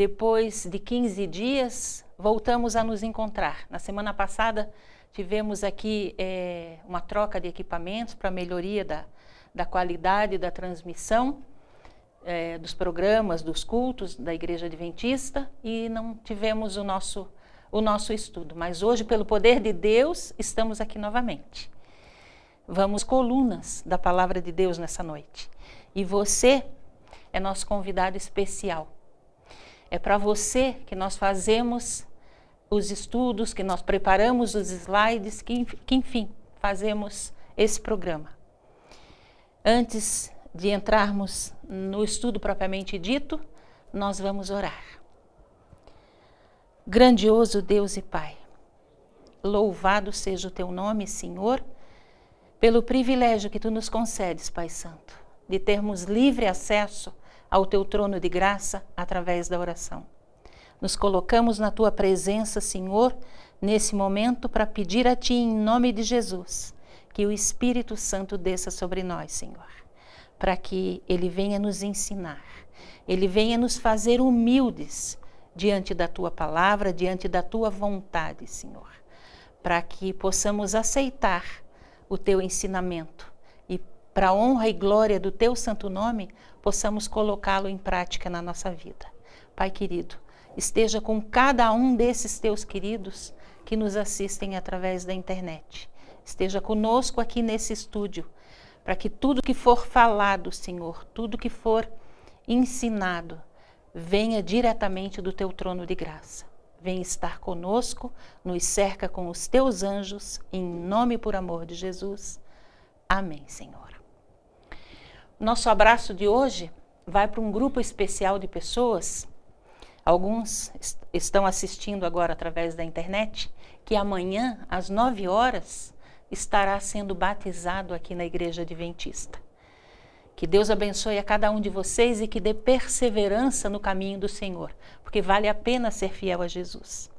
depois de 15 dias, voltamos a nos encontrar. Na semana passada, tivemos aqui uma troca de equipamentos para melhoria da qualidade da transmissão dos programas, dos cultos da Igreja Adventista, e não tivemos o nosso estudo. Mas hoje, pelo poder de Deus, estamos aqui novamente. Vamos colunas da Palavra de Deus nessa noite. E você é nosso convidado especial. É para você que nós fazemos os estudos, que nós preparamos os slides, que enfim, fazemos esse programa. Antes de entrarmos no estudo propriamente dito, nós vamos orar. Grandioso Deus e Pai, louvado seja o teu nome, Senhor, pelo privilégio que tu nos concedes, Pai Santo, de termos livre acesso ao teu trono de graça através da oração. Nos colocamos na tua presença, Senhor, nesse momento para pedir a ti, em nome de Jesus, que o Espírito Santo desça sobre nós, Senhor, para que ele venha nos ensinar, ele venha nos fazer humildes diante da tua palavra, diante da tua vontade, Senhor, para que possamos aceitar o teu ensinamento e, para a honra e glória do teu santo nome, possamos colocá-lo em prática na nossa vida. Pai querido, esteja com cada um desses teus queridos que nos assistem através da internet. Esteja conosco aqui nesse estúdio, para que tudo que for falado, Senhor, tudo que for ensinado, venha diretamente do teu trono de graça. Venha estar conosco, nos cerca com os teus anjos, em nome e por amor de Jesus. Amém, Senhor. Nosso abraço de hoje vai para um grupo especial de pessoas. Alguns estão assistindo agora através da internet, que amanhã, às 9 horas, estará sendo batizado aqui na Igreja Adventista. Que Deus abençoe a cada um de vocês e que dê perseverança no caminho do Senhor, porque vale a pena ser fiel a Jesus.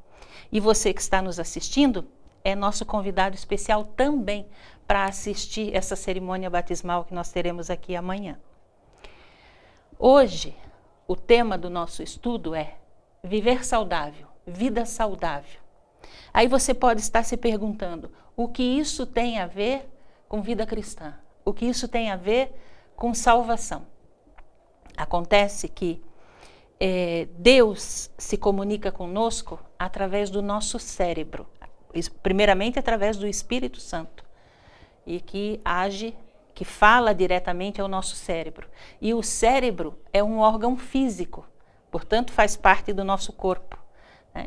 E você que está nos assistindo é nosso convidado especial também para assistir essa cerimônia batismal que nós teremos aqui amanhã. Hoje, o tema do nosso estudo é viver saudável, vida saudável. Aí você pode estar se perguntando, o que isso tem a ver com vida cristã? O que isso tem a ver com salvação? Acontece que Deus se comunica conosco através do nosso cérebro, primeiramente através do Espírito Santo, e que age, que fala diretamente ao nosso cérebro. E o cérebro é um órgão físico, portanto faz parte do nosso corpo.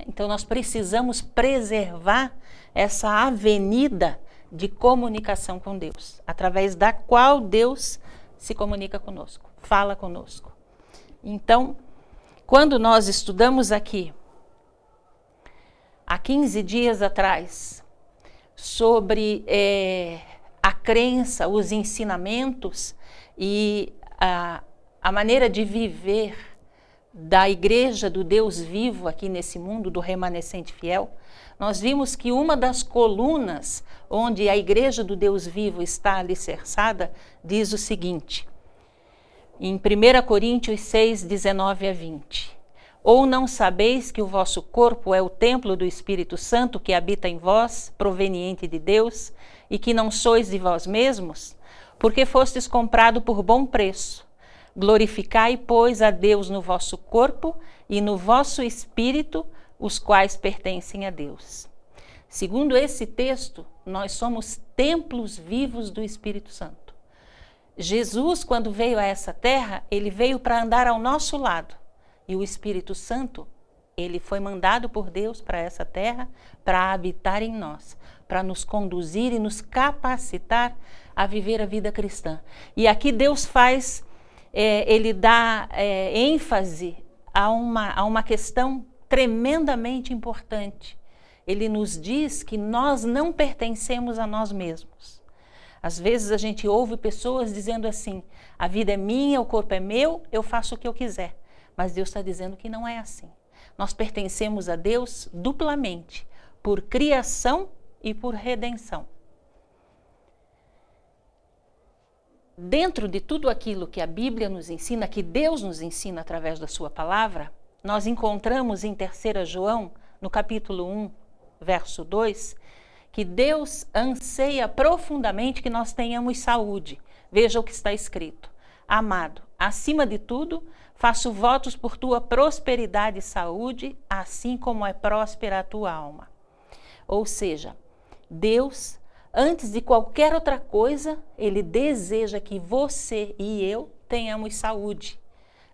Então nós precisamos preservar essa avenida de comunicação com Deus, através da qual Deus se comunica conosco, fala conosco. Então, quando nós estudamos aqui, há 15 dias atrás, sobre a crença, os ensinamentos e a maneira de viver da Igreja do Deus vivo aqui nesse mundo, do remanescente fiel, nós vimos que uma das colunas onde a Igreja do Deus vivo está alicerçada diz o seguinte, em 1 Coríntios 6, 19 a 20. Ou não sabeis que o vosso corpo é o templo do Espírito Santo que habita em vós, proveniente de Deus, e que não sois de vós mesmos? Porque fostes comprado por bom preço. Glorificai, pois, a Deus no vosso corpo e no vosso espírito, os quais pertencem a Deus. Segundo esse texto, nós somos templos vivos do Espírito Santo. Jesus, quando veio a essa terra, ele veio para andar ao nosso lado. E o Espírito Santo, ele foi mandado por Deus para essa terra, para habitar em nós, para nos conduzir e nos capacitar a viver a vida cristã. E aqui Deus faz, ele dá ênfase a uma questão tremendamente importante. Ele nos diz que nós não pertencemos a nós mesmos. Às vezes a gente ouve pessoas dizendo assim, a vida é minha, o corpo é meu, eu faço o que eu quiser. Mas Deus está dizendo que não é assim. Nós pertencemos a Deus duplamente, por criação e por redenção. Dentro de tudo aquilo que a Bíblia nos ensina, que Deus nos ensina através da sua palavra, nós encontramos em 3 João, no capítulo 1, verso 2, que Deus anseia profundamente que nós tenhamos saúde. Veja o que está escrito. Amado, acima de tudo, faço votos por tua prosperidade e saúde, assim como é próspera a tua alma. Ou seja, Deus, antes de qualquer outra coisa, Ele deseja que você e eu tenhamos saúde.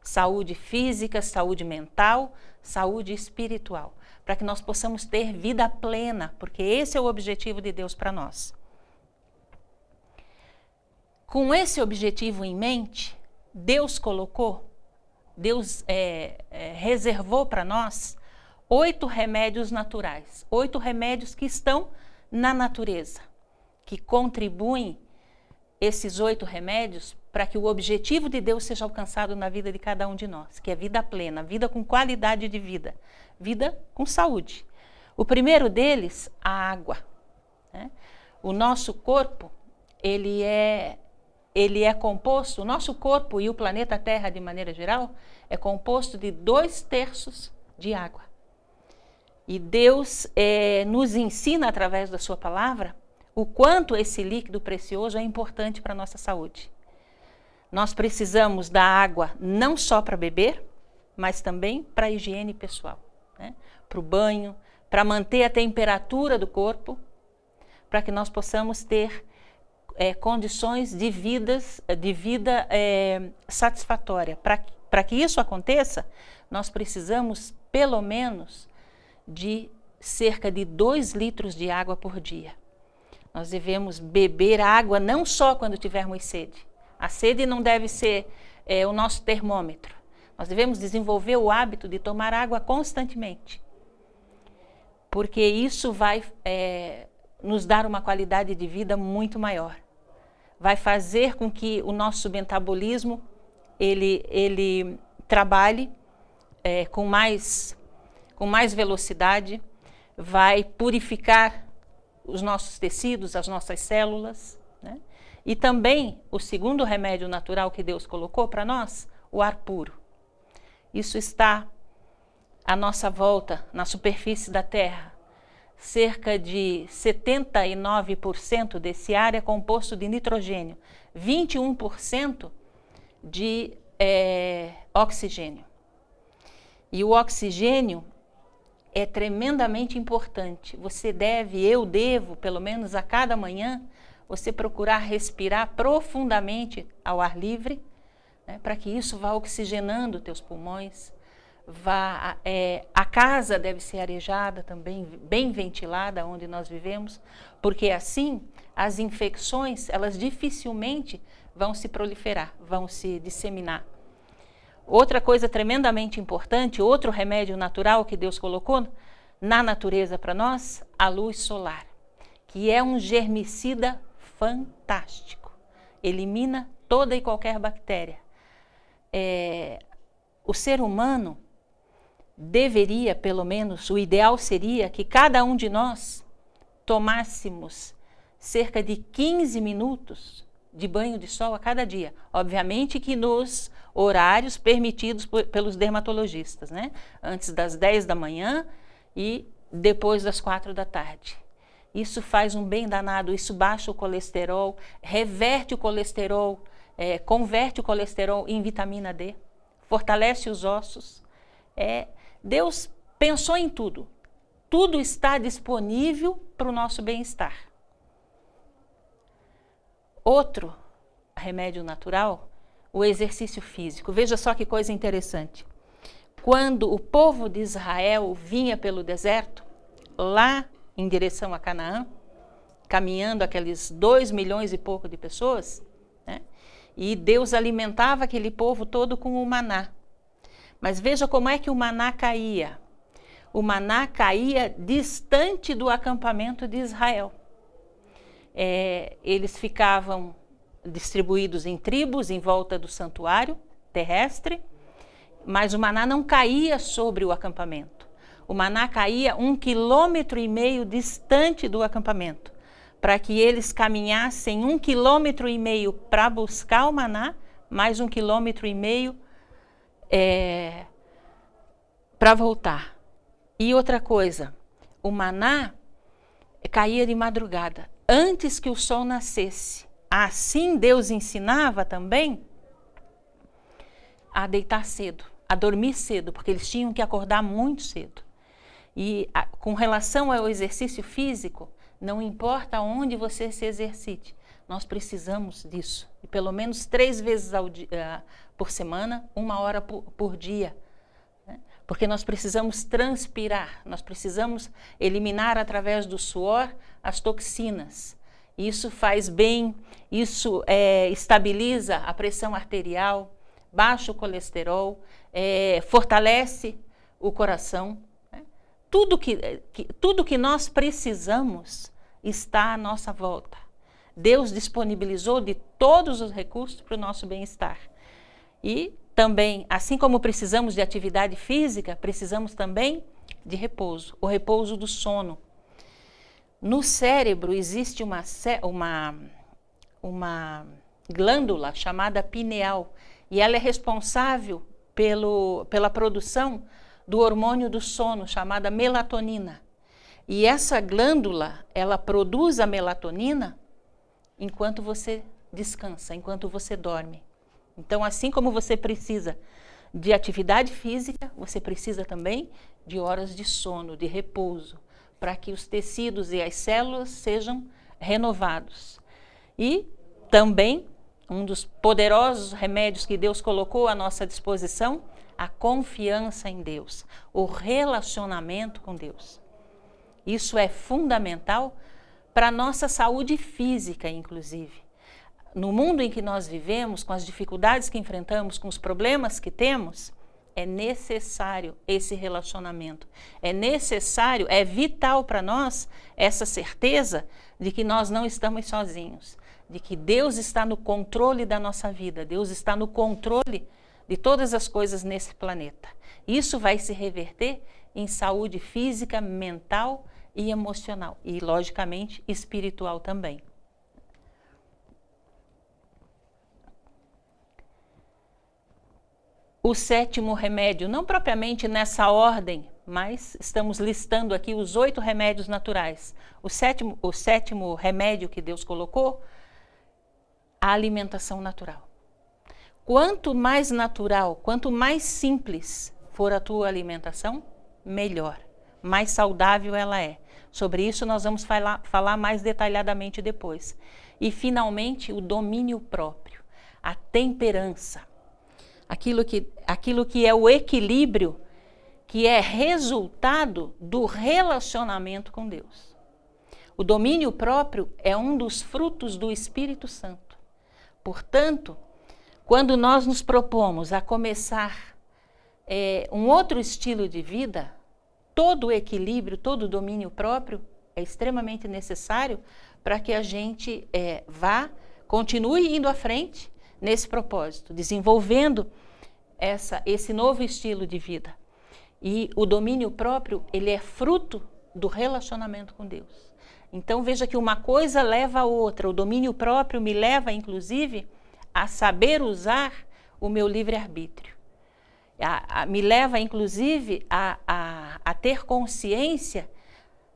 Saúde física, saúde mental, saúde espiritual. Para que nós possamos ter vida plena, porque esse é o objetivo de Deus para nós. Com esse objetivo em mente, Deus reservou para nós 8 remédios naturais, 8 remédios que estão na natureza, que contribuem esses 8 remédios para que o objetivo de Deus seja alcançado na vida de cada um de nós, que é vida plena, vida com qualidade de vida, vida com saúde. O primeiro deles, a água. Né? O nosso corpo, ele é composto, o nosso corpo e o planeta Terra, de maneira geral, é composto de 2/3 de água. E Deus nos ensina, através da sua palavra, o quanto esse líquido precioso é importante para a nossa saúde. Nós precisamos da água não só para beber, mas também para a higiene pessoal, né? Para o banho, para manter a temperatura do corpo, para que nós possamos ter condições de vida satisfatória. Para que isso aconteça, nós precisamos pelo menos de cerca de 2 litros de água por dia. Nós devemos beber água não só quando tivermos sede. A sede não deve ser o nosso termômetro. Nós devemos desenvolver o hábito de tomar água constantemente, porque isso vai nos dar uma qualidade de vida muito maior. Vai fazer com que o nosso metabolismo ele trabalhe com mais velocidade, vai purificar os nossos tecidos, as nossas células, né? E também o segundo remédio natural que Deus colocou para nós, o ar puro. Isso está à nossa volta, na superfície da Terra. Cerca de 79% desse ar é composto de nitrogênio, 21% de oxigênio. E o oxigênio é tremendamente importante. Eu devo, pelo menos a cada manhã, você procurar respirar profundamente ao ar livre, né, para que isso vá oxigenando teus pulmões. A casa deve ser arejada também, bem ventilada onde nós vivemos, porque assim as infecções, elas dificilmente vão se proliferar, vão se disseminar. Outra coisa tremendamente importante, outro remédio natural que Deus colocou na natureza para nós, a luz solar, que é um germicida fantástico. Elimina toda e qualquer bactéria. O ser humano deveria, pelo menos, o ideal seria que cada um de nós tomássemos cerca de 15 minutos de banho de sol a cada dia. Obviamente que nos horários permitidos pelos dermatologistas, né? Antes das 10 da manhã e depois das 4 da tarde. Isso faz um bem danado, isso baixa o colesterol, reverte o colesterol, converte o colesterol em vitamina D, fortalece os ossos. Deus pensou em tudo. Tudo está disponível para o nosso bem-estar. Outro remédio natural, o exercício físico. Veja só que coisa interessante. Quando o povo de Israel vinha pelo deserto, lá em direção a Canaã, caminhando aqueles 2 milhões e pouco de pessoas, né? E Deus alimentava aquele povo todo com o maná. Mas veja como é que o maná caía. O maná caía distante do acampamento de Israel. Eles ficavam distribuídos em tribos em volta do santuário terrestre, mas o maná não caía sobre o acampamento. O maná caía 1,5 km distante do acampamento, para que eles caminhassem 1,5 km para buscar o maná, mais 1,5 km para voltar. E outra coisa, o maná caía de madrugada, antes que o sol nascesse. Assim Deus ensinava também a deitar cedo, a dormir cedo, porque eles tinham que acordar muito cedo. E com relação ao exercício físico, não importa onde você se exercite, nós precisamos disso. E pelo menos 3 vezes por semana, 1 hora por dia. Né? Porque nós precisamos transpirar, nós precisamos eliminar através do suor as toxinas. Isso faz bem, isso estabiliza a pressão arterial, baixa o colesterol, fortalece o coração. Né? Tudo que nós precisamos está à nossa volta. Deus disponibilizou de todos os recursos para o nosso bem-estar. E também, assim como precisamos de atividade física, precisamos também de repouso, o repouso do sono. No cérebro existe uma glândula chamada pineal, e ela é responsável pela produção do hormônio do sono, chamada melatonina. E essa glândula, ela produz a melatonina enquanto você descansa, enquanto você dorme. Então, assim como você precisa de atividade física, você precisa também de horas de sono, de repouso, para que os tecidos e as células sejam renovados. E também, um dos poderosos remédios que Deus colocou à nossa disposição, a confiança em Deus, o relacionamento com Deus. Isso é fundamental para a nossa saúde física, inclusive. No mundo em que nós vivemos, com as dificuldades que enfrentamos, com os problemas que temos, é necessário esse relacionamento. É necessário, é vital para nós essa certeza de que nós não estamos sozinhos, de que Deus está no controle da nossa vida, Deus está no controle de todas as coisas nesse planeta. Isso vai se reverter em saúde física, mental e emocional, e logicamente espiritual também. O 7º remédio, não propriamente nessa ordem, mas estamos listando aqui os 8 remédios naturais. O sétimo remédio que Deus colocou, a alimentação natural. Quanto mais natural, quanto mais simples for a tua alimentação, melhor, mais saudável ela é. Sobre isso nós vamos falar mais detalhadamente depois. E finalmente o domínio próprio, a temperança. Aquilo que é o equilíbrio, que é resultado do relacionamento com Deus. O domínio próprio é um dos frutos do Espírito Santo. Portanto, quando nós nos propomos a começar um outro estilo de vida, todo o equilíbrio, todo o domínio próprio é extremamente necessário para que a gente continue indo à frente nesse propósito, desenvolvendo esse novo estilo de vida. E o domínio próprio, ele é fruto do relacionamento com Deus. Então veja que uma coisa leva a outra. O domínio próprio me leva, inclusive, a saber usar o meu livre-arbítrio. Me leva, inclusive, a ter consciência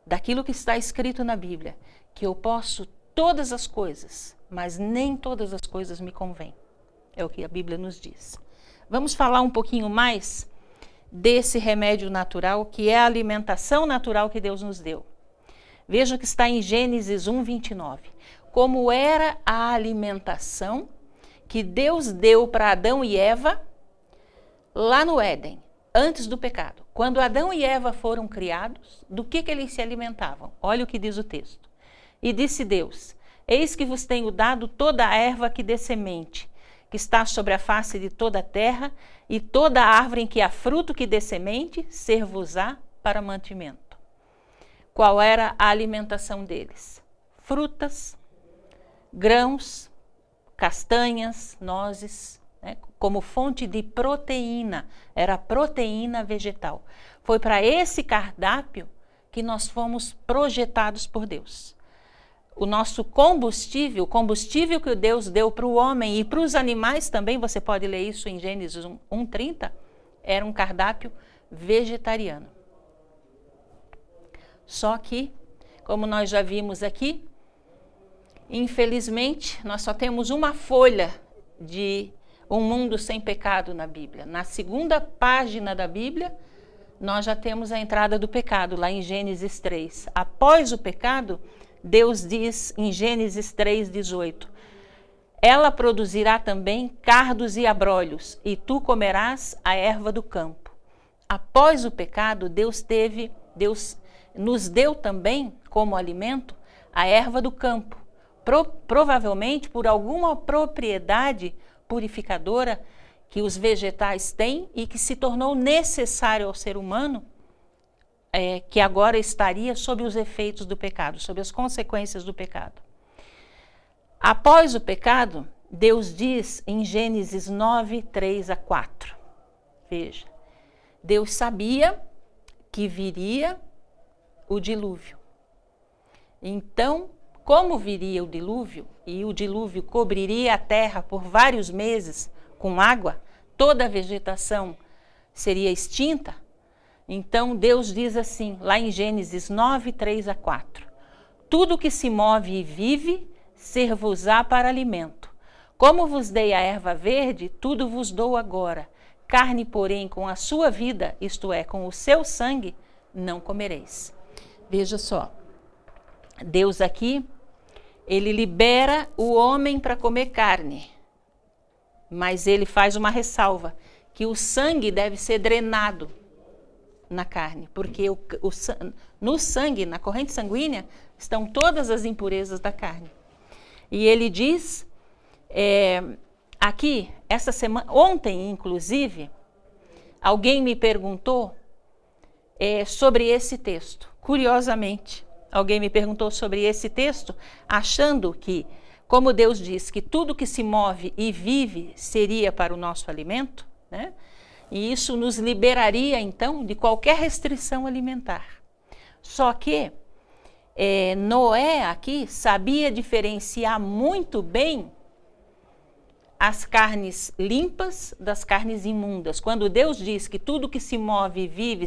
daquilo que está escrito na Bíblia, que eu posso todas as coisas, mas nem todas as coisas me convêm. É o que a Bíblia nos diz. Vamos falar um pouquinho mais desse remédio natural, que é a alimentação natural que Deus nos deu. Veja que está em Gênesis 1:29. Como era a alimentação que Deus deu para Adão e Eva lá no Éden, antes do pecado. Quando Adão e Eva foram criados, do que eles se alimentavam? Olha o que diz o texto. E disse Deus: eis que vos tenho dado toda a erva que dê semente, que está sobre a face de toda a terra, e toda a árvore em que há fruto que dê semente, ser-vos-á para mantimento. Qual era a alimentação deles? Frutas, grãos, castanhas, nozes, né, como fonte de proteína. Era proteína vegetal. Foi para esse cardápio que nós fomos projetados por Deus. O nosso combustível, o combustível que Deus deu para o homem e para os animais também, você pode ler isso em Gênesis 1:30, era um cardápio vegetariano. Só que, como nós já vimos aqui, infelizmente, nós só temos uma folha de Um Mundo Sem Pecado na Bíblia. Na segunda página da Bíblia, nós já temos a entrada do pecado, lá em Gênesis 3. Após o pecado, Deus diz em Gênesis 3:18, ela produzirá também cardos e abrolhos, e tu comerás a erva do campo. Após o pecado, Deus nos deu também como alimento a erva do campo, provavelmente por alguma propriedade purificadora que os vegetais têm e que se tornou necessário ao ser humano, que agora estaria sob os efeitos do pecado, sob as consequências do pecado. Após o pecado, Deus diz em Gênesis 9:3-4, veja, Deus sabia que viria o dilúvio. Então, como viria o dilúvio, e o dilúvio cobriria a terra por vários meses com água, toda a vegetação seria extinta, então Deus diz assim, lá em Gênesis 9:3-4, tudo que se move e vive, ser-vos-á para alimento. Como vos dei a erva verde, tudo vos dou agora. Carne, porém, com a sua vida, isto é, com o seu sangue, não comereis. Veja só, Deus aqui, ele libera o homem para comer carne, mas ele faz uma ressalva, que o sangue deve ser drenado na carne, porque no sangue, na corrente sanguínea, estão todas as impurezas da carne. E ele diz, aqui, essa semana, ontem inclusive, alguém me perguntou sobre esse texto. Curiosamente, alguém me perguntou sobre esse texto, achando que, como Deus diz que tudo que se move e vive seria para o nosso alimento, né? E isso nos liberaria, então, de qualquer restrição alimentar. Só que Noé aqui sabia diferenciar muito bem as carnes limpas das carnes imundas. Quando Deus diz que tudo que se move e vive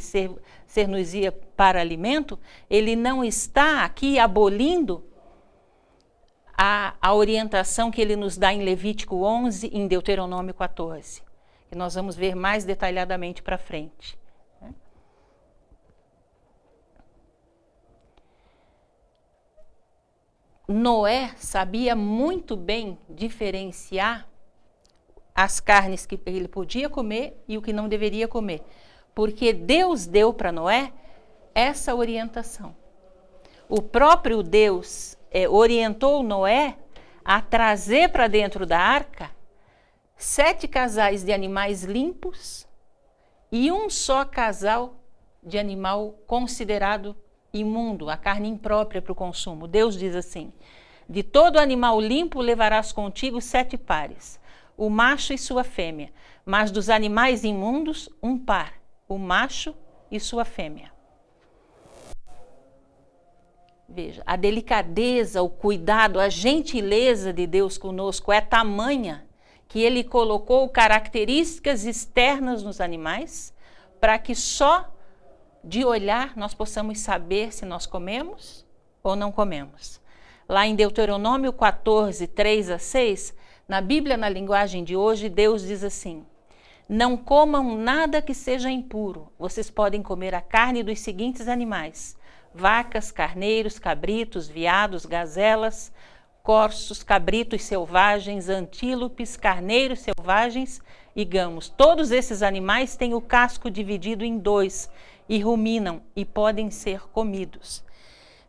ser-nos-ia para alimento, ele não está aqui abolindo a orientação que ele nos dá em Levítico 11 e em Deuteronômio 14, que nós vamos ver mais detalhadamente para frente. Noé sabia muito bem diferenciar as carnes que ele podia comer e o que não deveria comer, porque Deus deu para Noé essa orientação. O próprio Deus orientou Noé a trazer para dentro da arca 7 casais de animais limpos e um só casal de animal considerado imundo, a carne imprópria para o consumo. Deus diz assim, de todo animal limpo levarás contigo 7 pares, o macho e sua fêmea, mas dos animais imundos, um par, o macho e sua fêmea. Veja, a delicadeza, o cuidado, a gentileza de Deus conosco é tamanha que ele colocou características externas nos animais para que só de olhar nós possamos saber se nós comemos ou não comemos. Lá em Deuteronômio 14, 3-6, na Bíblia, na linguagem de hoje, Deus diz assim, não comam nada que seja impuro, vocês podem comer a carne dos seguintes animais, vacas, carneiros, cabritos, veados, gazelas, corços, cabritos selvagens, antílopes, carneiros selvagens e gamos. Todos esses animais têm o casco dividido em 2 e ruminam e podem ser comidos.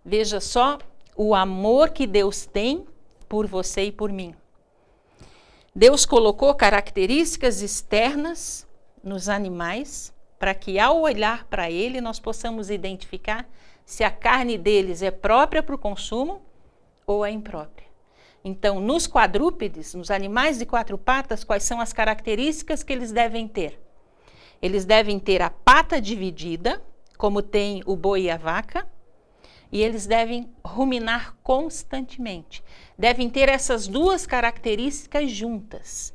Veja só o amor que Deus tem por você e por mim. Deus colocou características externas nos animais para que ao olhar para ele nós possamos identificar se a carne deles é própria para o consumo ou é imprópria. Então, nos quadrúpedes, nos animais de 4 patas, quais são as características que eles devem ter? Eles devem ter a pata dividida, como tem o boi e a vaca, e eles devem ruminar constantemente. Devem ter essas 2 características juntas.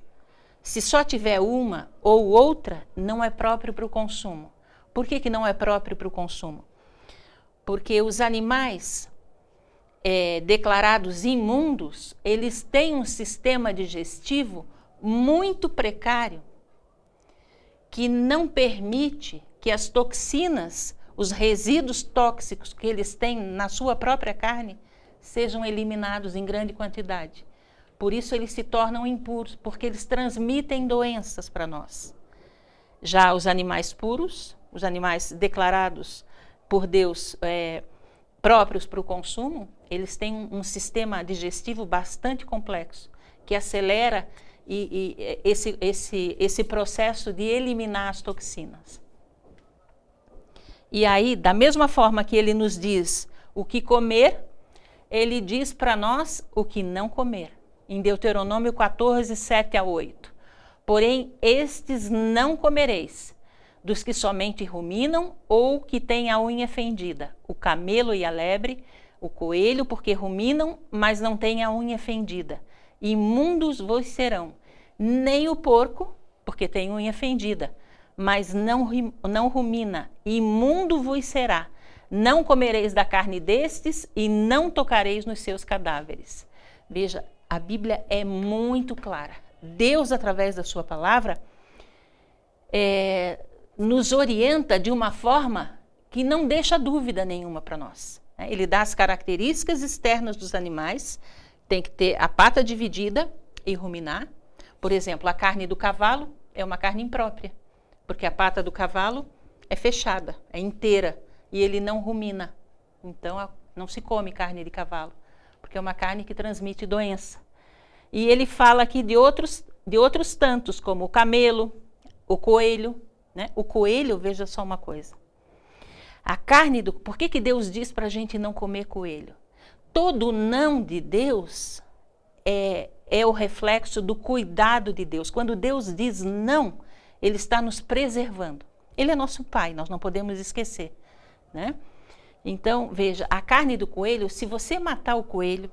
Se só tiver uma ou outra, não é próprio para o consumo, Por que não é próprio para o consumo? Porque os animais declarados imundos, eles têm um sistema digestivo muito precário, que não permite que as toxinas, os resíduos tóxicos que eles têm na sua própria carne, sejam eliminados em grande quantidade. Por isso eles se tornam impuros, porque eles transmitem doenças para nós. Já os animais puros, os animais declarados por Deus próprios para o consumo, eles têm um sistema digestivo bastante complexo, que acelera esse processo de eliminar as toxinas. E aí, da mesma forma que ele nos diz o que comer, ele diz para nós o que não comer. Em Deuteronômio 14, 7 a 8. Porém, estes não comereis, dos que somente ruminam ou que têm a unha fendida, o camelo e a lebre, o coelho, porque ruminam, mas não têm a unha fendida. Imundos vos serão, nem o porco, porque tem unha fendida, mas não rumina, imundo vos será. Não comereis da carne destes e não tocareis nos seus cadáveres. Veja, a Bíblia é muito clara. Deus, através da sua palavra, nos orienta de uma forma que não deixa dúvida nenhuma para nós. Ele dá as características externas dos animais, tem que ter a pata dividida e ruminar. Por exemplo, a carne do cavalo é uma carne imprópria, porque a pata do cavalo é fechada, é inteira, e ele não rumina. Então, não se come carne de cavalo, porque é uma carne que transmite doença. E ele fala aqui de outros tantos, como o camelo, o coelho. Né? O coelho, veja só uma coisa. A carne do... Por que Deus diz para a gente não comer coelho? Todo não de Deus é o reflexo do cuidado de Deus. Quando Deus diz não, Ele está nos preservando. Ele é nosso Pai, nós não podemos esquecer. Né? Então, veja, a carne do coelho, se você matar o coelho,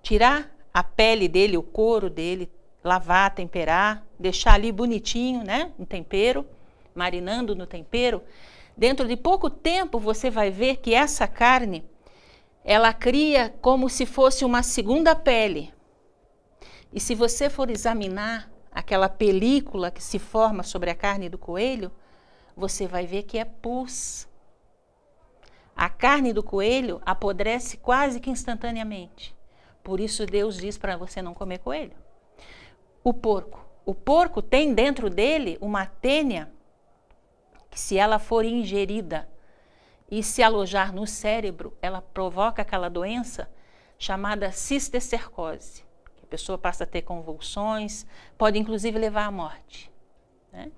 tirar a pele dele, o couro dele, lavar, temperar, deixar ali bonitinho, né? Um tempero, marinando no tempero, dentro de pouco tempo você vai ver que essa carne, ela cria como se fosse uma segunda pele. E se você for examinar aquela película que se forma sobre a carne do coelho, você vai ver que é pus. A carne do coelho apodrece quase que instantaneamente. Por isso Deus diz para você não comer coelho. O porco tem dentro dele uma tênia que, se ela for ingerida e se alojar no cérebro, ela provoca aquela doença chamada cisticercose. A pessoa passa a ter convulsões, pode inclusive levar à morte. Né?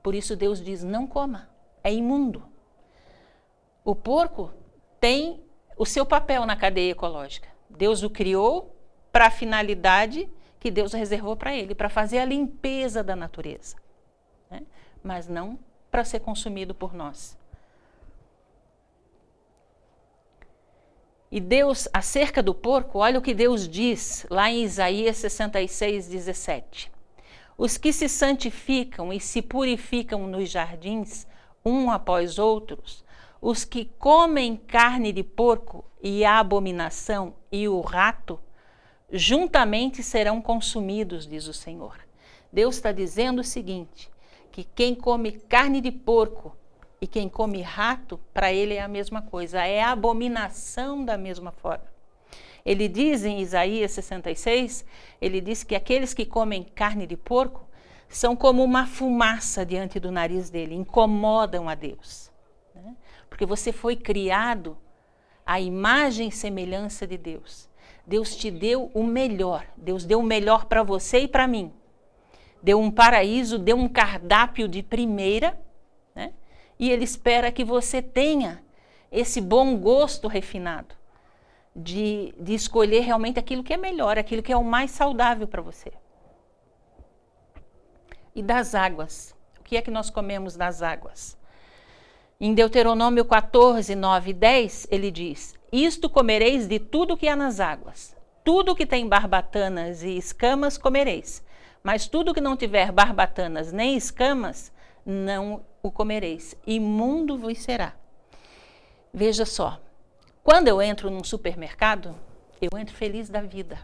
Por isso Deus diz, não coma, é imundo. O porco tem o seu papel na cadeia ecológica. Deus o criou para a finalidade que Deus reservou para ele, para fazer a limpeza da natureza, né? Mas não para ser consumido por nós. E Deus, acerca do porco, olha o que Deus diz lá em Isaías 66, 17. Os que se santificam e se purificam nos jardins, um após outros, os que comem carne de porco e a abominação e o rato, juntamente serão consumidos, diz o Senhor. Deus está dizendo o seguinte, que quem come carne de porco e quem come rato, para ele é a mesma coisa, é a abominação da mesma forma. Ele diz em Isaías 66, ele diz que aqueles que comem carne de porco são como uma fumaça diante do nariz dele, incomodam a Deus. Né? Porque você foi criado à imagem e semelhança de Deus. Deus te deu o melhor, Deus deu o melhor para você e para mim. Deu um paraíso, deu um cardápio de primeira, né? E Ele espera que você tenha esse bom gosto refinado, de escolher realmente aquilo que é melhor, aquilo que é o mais saudável para você. E das águas, o que é que nós comemos das águas? Em Deuteronômio 14, 9 e 10, ele diz, isto comereis de tudo que há nas águas, tudo que tem barbatanas e escamas comereis, mas tudo que não tiver barbatanas nem escamas, não o comereis, imundo vos será. Veja só, quando eu entro num supermercado, eu entro feliz da vida,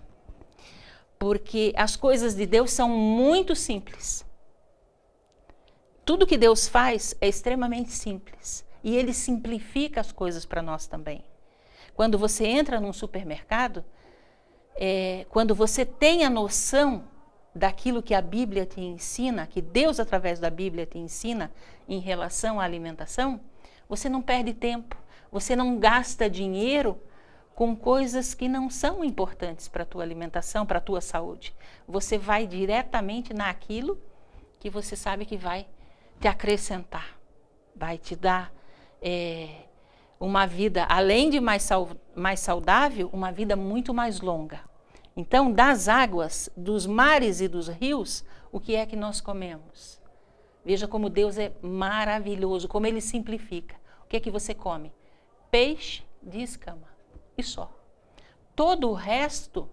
porque as coisas de Deus são muito simples. Tudo que Deus faz é extremamente simples, e Ele simplifica as coisas para nós também. Quando você entra num supermercado, quando você tem a noção daquilo que a Bíblia te ensina, que Deus através da Bíblia te ensina em relação à alimentação, você não perde tempo, você não gasta dinheiro com coisas que não são importantes para a tua alimentação, para a tua saúde. Você vai diretamente naquilo que você sabe que vai te acrescentar, vai te dar uma vida, além de mais saudável, uma vida muito mais longa. Então, das águas, dos mares e dos rios, o que é que nós comemos? Veja como Deus é maravilhoso, como Ele simplifica. O que é que você come? Peixe de escama, e só. Todo o resto,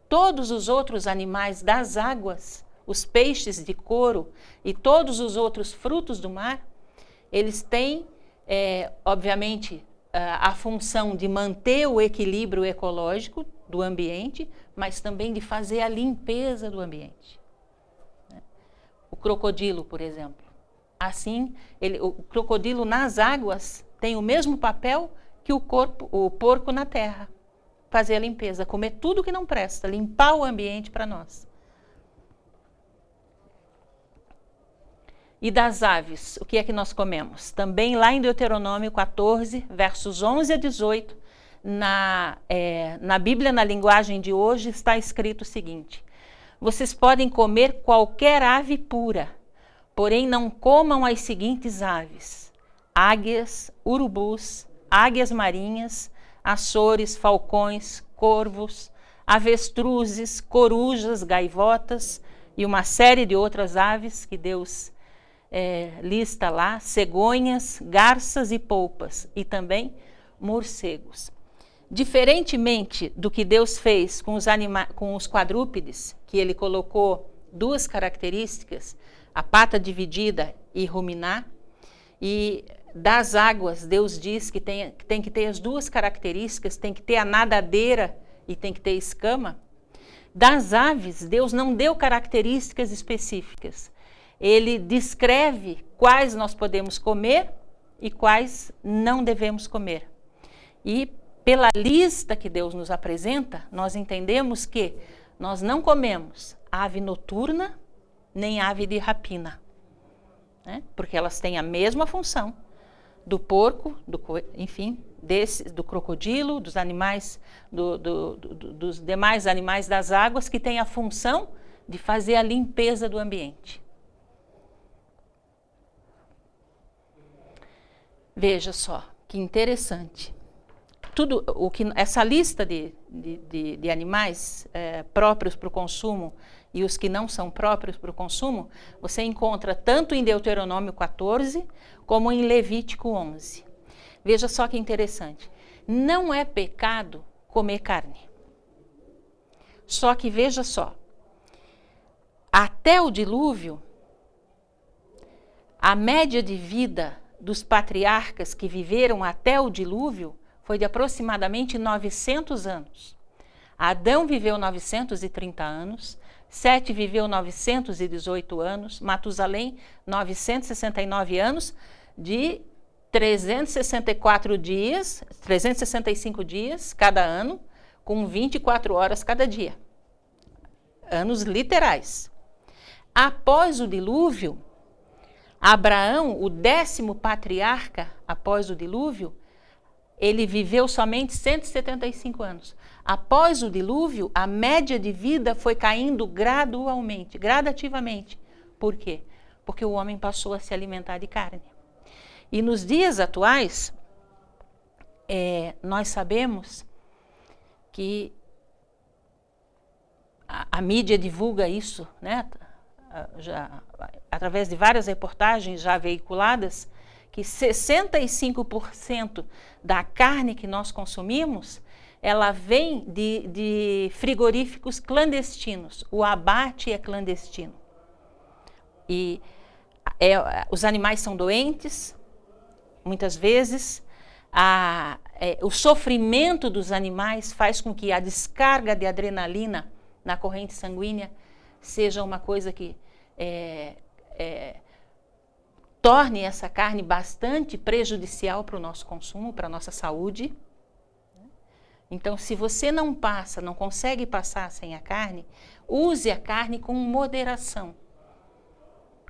todos os outros animais das águas, os peixes de couro e todos os outros frutos do mar, eles têm, obviamente, a função de manter o equilíbrio ecológico do ambiente, mas também de fazer a limpeza do ambiente. O crocodilo, por exemplo. Assim, o crocodilo nas águas tem o mesmo papel que o porco na terra. Fazer a limpeza, comer tudo que não presta, limpar o ambiente para nós. E das aves, o que é que nós comemos? Também lá em Deuteronômio 14, versos 11 a 18, na Bíblia, na linguagem de hoje, está escrito o seguinte: vocês podem comer qualquer ave pura, porém não comam as seguintes aves: águias, urubus, águias marinhas, açores, falcões, corvos, avestruzes, corujas, gaivotas e uma série de outras aves que Deus lista lá, cegonhas, garças e polpas, e também morcegos. Diferentemente do que Deus fez com os quadrúpedes, que Ele colocou duas características, a pata dividida e ruminar, e das águas Deus diz que tem que ter as duas características, tem que ter a nadadeira e tem que ter escama. Das aves, Deus não deu características específicas. Ele descreve quais nós podemos comer e quais não devemos comer. E pela lista que Deus nos apresenta, nós entendemos que nós não comemos ave noturna nem ave de rapina, né? Porque elas têm a mesma função do porco, enfim, do crocodilo, dos animais, dos demais animais das águas, que têm a função de fazer a limpeza do ambiente. Veja só, que interessante. Essa lista de animais próprios para o consumo e os que não são próprios para o consumo, você encontra tanto em Deuteronômio 14, como em Levítico 11. Veja só que interessante. Não é pecado comer carne. Só que veja só, até o dilúvio, a média de vida dos patriarcas que viveram até o dilúvio foi de aproximadamente 900 anos. Adão viveu 930 anos, Sete viveu 918 anos, Matusalém 969 anos, de 365 dias cada ano, com 24 horas cada dia. Anos literais. Após o dilúvio, Abraão, o 10º patriarca após o dilúvio, ele viveu somente 175 anos. Após o dilúvio, a média de vida foi caindo gradativamente. Por quê? Porque o homem passou a se alimentar de carne. E nos dias atuais, nós sabemos que a mídia divulga isso, né? Através de várias reportagens já veiculadas, que 65% da carne que nós consumimos, ela vem de frigoríficos clandestinos. O abate é clandestino. E Os animais são doentes, muitas vezes. O sofrimento dos animais faz com que a descarga de adrenalina na corrente sanguínea seja uma coisa que torne essa carne bastante prejudicial para o nosso consumo, para a nossa saúde. Então, se você não consegue passar sem a carne, use a carne com moderação.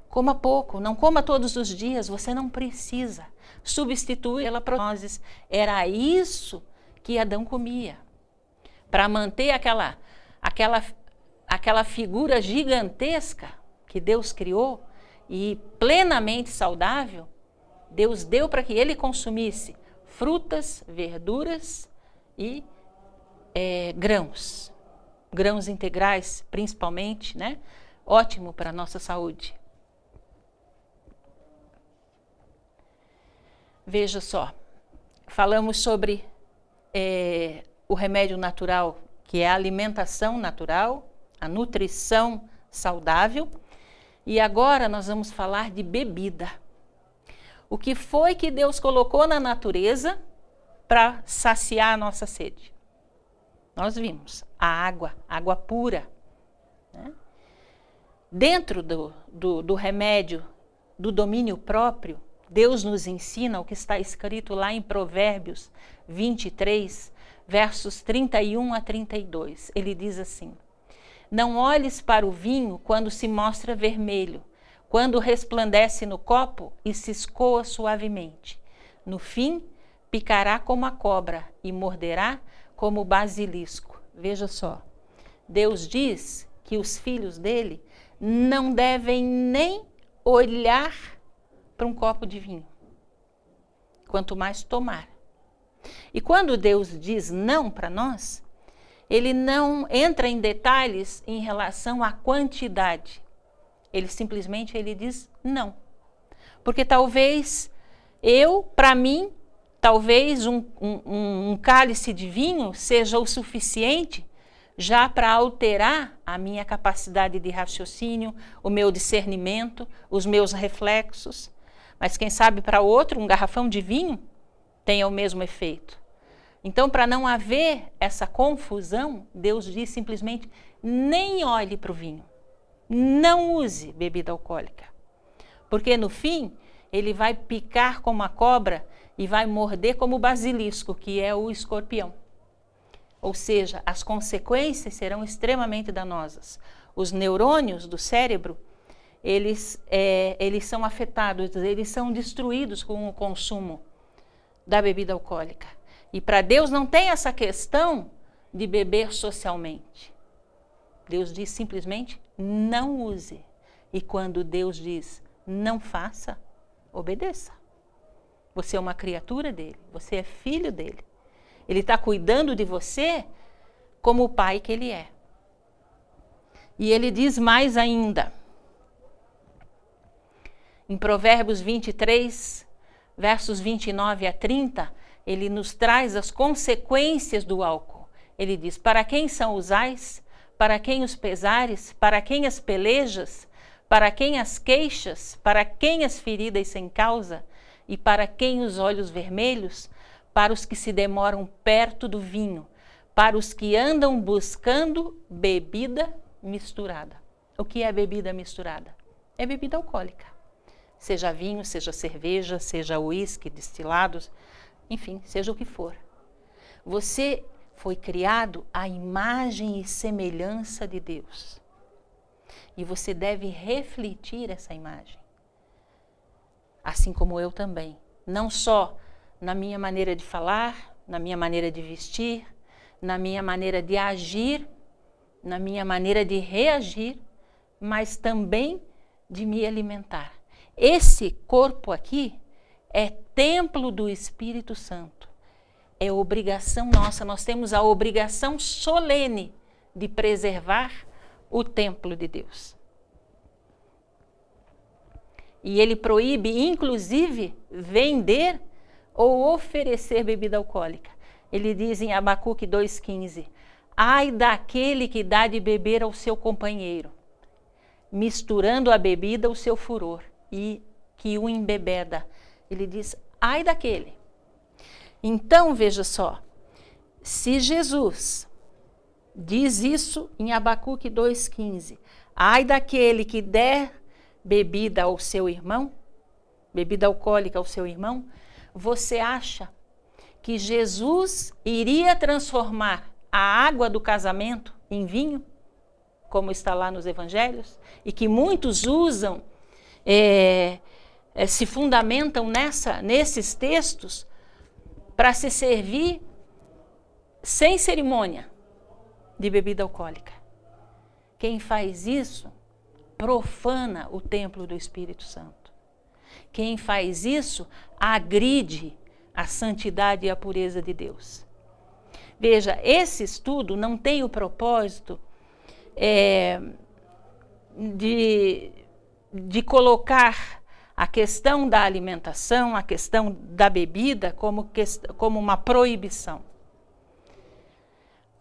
Coma pouco, não coma todos os dias, você não precisa. Substitui ela por nozes. Era isso que Adão comia. Para manter aquela figura gigantesca que Deus criou e plenamente saudável, Deus deu para que ele consumisse frutas, verduras e grãos. Grãos integrais, principalmente, né? Ótimo para a nossa saúde. Veja só, falamos sobre o remédio natural, que é a alimentação natural, a nutrição saudável. E agora nós vamos falar de bebida. O que foi que Deus colocou na natureza para saciar a nossa sede? Nós vimos a água pura. Né? Dentro do remédio do domínio próprio, Deus nos ensina o que está escrito lá em Provérbios 23, versos 31 a 32. Ele diz assim: não olhes para o vinho quando se mostra vermelho, quando resplandece no copo e se escoa suavemente. No fim, picará como a cobra e morderá como o basilisco. Veja só, Deus diz que os filhos dele não devem nem olhar para um copo de vinho, quanto mais tomar. E quando Deus diz não para nós, ele não entra em detalhes em relação à quantidade. Ele simplesmente diz não. Porque talvez para mim, talvez um cálice de vinho seja o suficiente já para alterar a minha capacidade de raciocínio, o meu discernimento, os meus reflexos. Mas quem sabe para outro, um garrafão de vinho tenha o mesmo efeito. Então, para não haver essa confusão, Deus diz simplesmente: nem olhe para o vinho, não use bebida alcoólica. Porque no fim, ele vai picar como a cobra e vai morder como o basilisco, que é o escorpião. Ou seja, as consequências serão extremamente danosas. Os neurônios do cérebro, eles são afetados, eles são destruídos com o consumo da bebida alcoólica. E para Deus não tem essa questão de beber socialmente. Deus diz simplesmente: não use. E quando Deus diz não faça, obedeça. Você é uma criatura dele, você é filho dele. Ele está cuidando de você como o pai que ele é. E ele diz mais ainda. Em Provérbios 23, versos 29 a 30, ele nos traz as consequências do álcool. Ele diz: para quem são os ais? Para quem os pesares? Para quem as pelejas? Para quem as queixas? Para quem as feridas sem causa? E para quem os olhos vermelhos? Para os que se demoram perto do vinho, para os que andam buscando bebida misturada. O que é bebida misturada? É bebida alcoólica. Seja vinho, seja cerveja, seja uísque, destilados, enfim, seja o que for. Você foi criado à imagem e semelhança de Deus. E você deve refletir essa imagem. Assim como eu também. Não só na minha maneira de falar, na minha maneira de vestir, na minha maneira de agir, na minha maneira de reagir, mas também de me alimentar. Esse corpo aqui é templo do Espírito Santo. É obrigação nossa, nós temos a obrigação solene de preservar o templo de Deus. E ele proíbe, inclusive, vender ou oferecer bebida alcoólica. Ele diz em Abacuque 2,15: ai daquele que dá de beber ao seu companheiro, misturando a bebida o seu furor. e que o embebeda. Ele diz, ai daquele. Então, veja só, se Jesus diz isso em Abacuque 2,15, ai daquele que der bebida ao seu irmão, bebida alcoólica ao seu irmão, você acha que Jesus iria transformar a água do casamento em vinho, como está lá nos evangelhos, e que muitos usam, se fundamentam nesses textos para se servir sem cerimônia de bebida alcoólica? Quem faz isso profana o templo do Espírito Santo. Quem faz isso agride a santidade e a pureza de Deus. Veja, esse estudo não tem o propósito de colocar a questão da alimentação, a questão da bebida como uma proibição.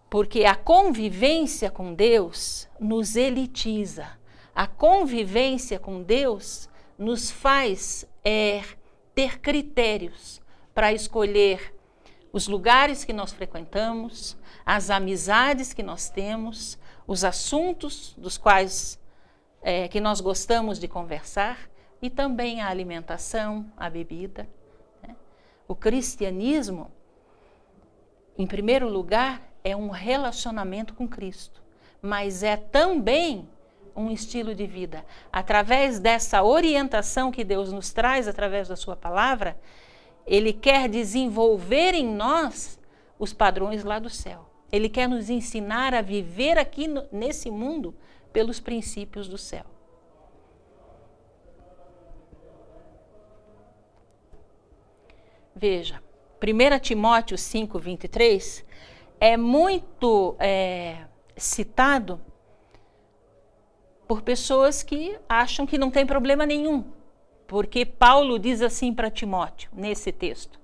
Porque a convivência com Deus nos elitiza. A convivência com Deus nos faz ter critérios para escolher os lugares que nós frequentamos, as amizades que nós temos, os assuntos dos quais que nós gostamos de conversar, e também a alimentação, a bebida. Né? O cristianismo, em primeiro lugar, é um relacionamento com Cristo, mas é também um estilo de vida. Através dessa orientação que Deus nos traz, através da sua palavra, Ele quer desenvolver em nós os padrões lá do céu. Ele quer nos ensinar a viver aqui nesse mundo pelos princípios do céu. Veja, 1 Timóteo 5:23 é muito citado por pessoas que acham que não tem problema nenhum, porque Paulo diz assim para Timóteo, nesse texto,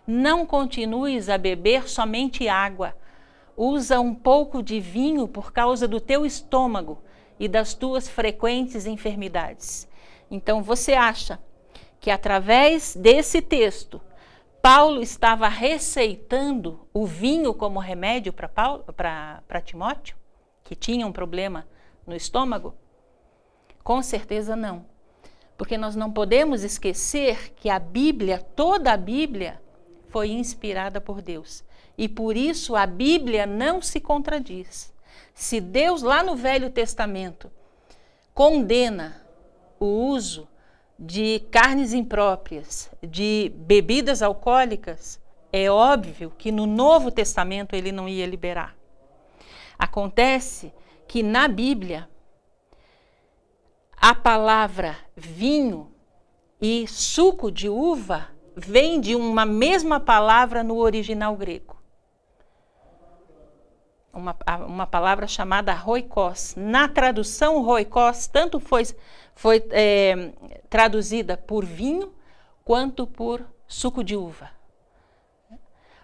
não continues a beber somente água, usa um pouco de vinho por causa do teu estômago e das tuas frequentes enfermidades. Então você acha que através desse texto, Paulo estava receitando o vinho como remédio para Timóteo, que tinha um problema no estômago? Com certeza não. Porque nós não podemos esquecer que a Bíblia, toda a Bíblia, foi inspirada por Deus. E por isso a Bíblia não se contradiz. Se Deus, lá no Velho Testamento, condena o uso de carnes impróprias, de bebidas alcoólicas, é óbvio que no Novo Testamento ele não ia liberar. Acontece que na Bíblia, a palavra vinho e suco de uva vem de uma mesma palavra no original grego. Uma palavra chamada roikos. Na tradução, roikos tanto foi traduzida por vinho quanto por suco de uva.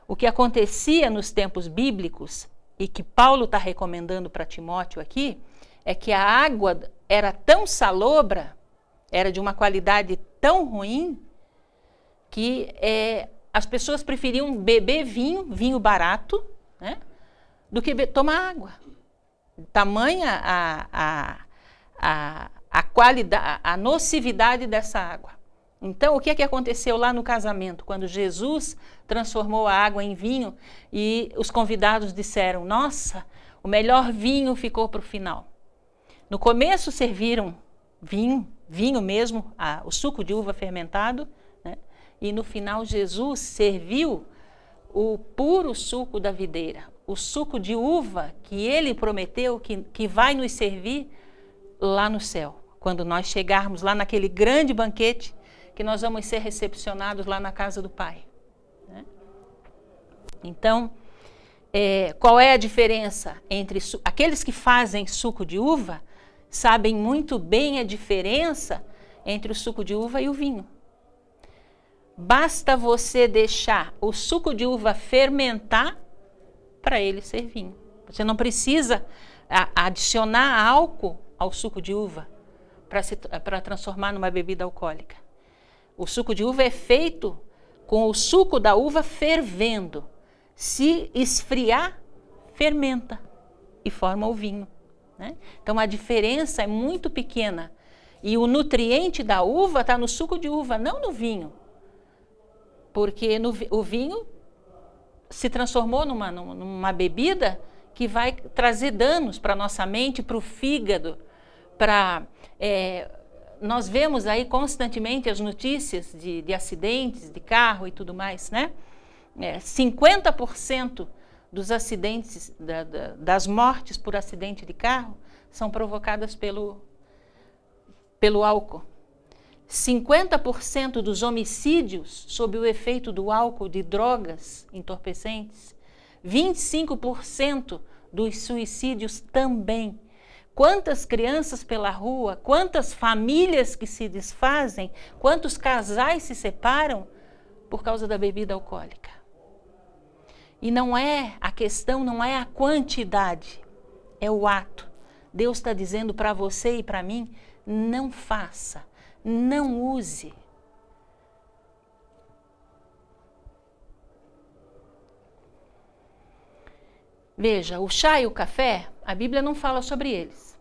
O que acontecia nos tempos bíblicos e que Paulo está recomendando para Timóteo aqui é que a água era tão salobra, era de uma qualidade tão ruim, que as pessoas preferiam beber vinho barato, né, do que tomar água. Tamanha a qualidade, a nocividade dessa água. Então, o que é que aconteceu lá no casamento, quando Jesus transformou a água em vinho e os convidados disseram, nossa, o melhor vinho ficou para o final. No começo serviram vinho mesmo, o suco de uva fermentado, né? E no final Jesus serviu o puro suco da videira, o suco de uva que ele prometeu que vai nos servir lá no céu, quando nós chegarmos lá naquele grande banquete que nós vamos ser recepcionados lá na casa do Pai. Né? Então, qual é a diferença entre aqueles que fazem suco de uva? Sabem muito bem a diferença entre o suco de uva e o vinho. Basta você deixar o suco de uva fermentar para ele ser vinho. Você não precisa adicionar álcool ao suco de uva para transformar numa bebida alcoólica. O suco de uva é feito com o suco da uva fervendo. Se esfriar, fermenta e forma o vinho, né? Então a diferença é muito pequena. E o nutriente da uva está no suco de uva, não no vinho. Porque o vinho se transformou numa bebida que vai trazer danos para a nossa mente, para o fígado. Nós vemos aí constantemente as notícias de acidentes de carro e tudo mais, né? 50% dos acidentes, das mortes por acidente de carro, são provocadas pelo álcool. 50% dos homicídios sob o efeito do álcool, de drogas entorpecentes. 25% dos suicídios também. Quantas crianças pela rua, quantas famílias que se desfazem, quantos casais se separam por causa da bebida alcoólica. E a questão não é a quantidade, é o ato. Deus está dizendo para você e para mim, não faça, não use. Veja, o chá e o café, a Bíblia não fala sobre eles.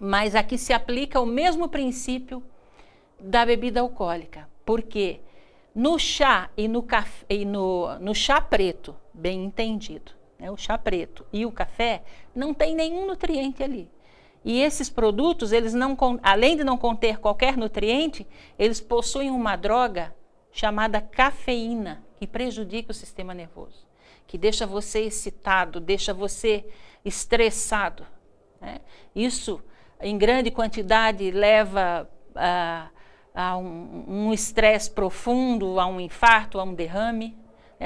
Mas aqui se aplica o mesmo princípio da bebida alcoólica. Porque no chá e no chá preto, bem entendido, né, o chá preto e o café, não tem nenhum nutriente ali. E esses produtos, além de não conter qualquer nutriente, eles possuem uma droga chamada cafeína, que prejudica o sistema nervoso, que deixa você excitado, deixa você estressado, né? Isso, em grande quantidade, leva a um estresse profundo, a um infarto, a um derrame.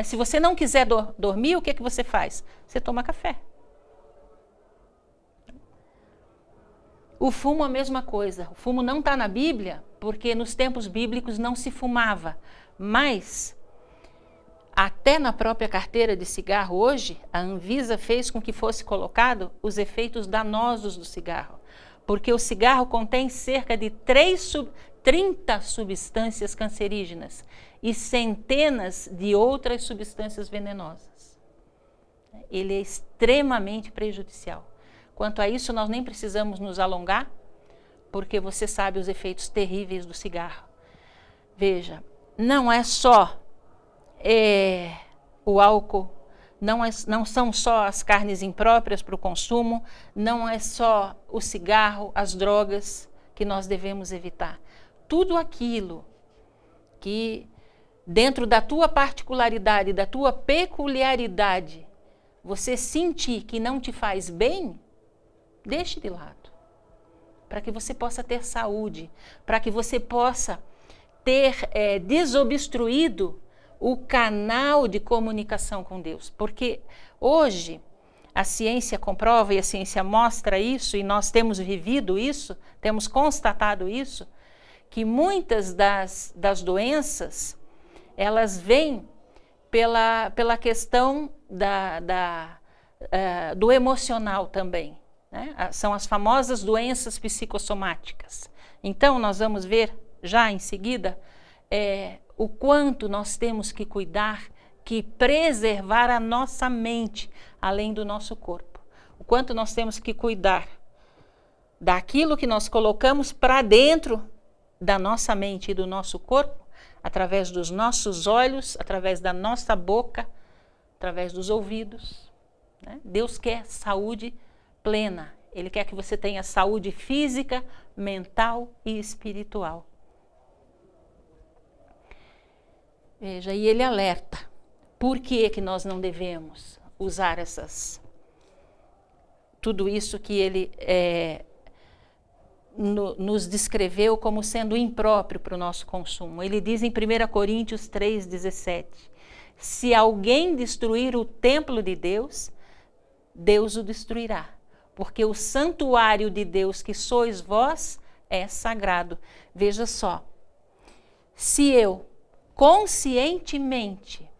Se você não quiser dormir, o que você faz? Você toma café. O fumo é a mesma coisa. O fumo não está na Bíblia, porque nos tempos bíblicos não se fumava. Mas, até na própria carteira de cigarro hoje, a Anvisa fez com que fosse colocado os efeitos danosos do cigarro. Porque o cigarro contém cerca de 30 substâncias cancerígenas e centenas de outras substâncias venenosas. Ele é extremamente prejudicial. Quanto a isso, nós nem precisamos nos alongar, porque você sabe os efeitos terríveis do cigarro. Veja, não é só o álcool, não são só as carnes impróprias para o consumo, não é só o cigarro, as drogas que nós devemos evitar. Tudo aquilo que, dentro da tua particularidade, da tua peculiaridade, você sentir que não te faz bem, deixe de lado, para que você possa ter saúde, para que você possa ter desobstruído o canal de comunicação com Deus. Porque hoje a ciência comprova e a ciência mostra isso, e nós temos vivido isso, temos constatado isso, que muitas das doenças, elas vêm pela questão do emocional também, né? São as famosas doenças psicossomáticas. Então, nós vamos ver já em seguida o quanto nós temos que cuidar, que preservar a nossa mente, além do nosso corpo. O quanto nós temos que cuidar daquilo que nós colocamos para dentro da nossa mente e do nosso corpo, através dos nossos olhos, através da nossa boca, através dos ouvidos, né? Deus quer saúde plena. Ele quer que você tenha saúde física, mental e espiritual. Veja, e ele alerta. Por que nós não devemos usar tudo isso que ele nos descreveu como sendo impróprio para o nosso consumo? Ele diz em 1 Coríntios 3,17: se alguém destruir o templo de Deus, Deus o destruirá, porque o santuário de Deus que sois vós é sagrado. Veja só, se eu conscientemente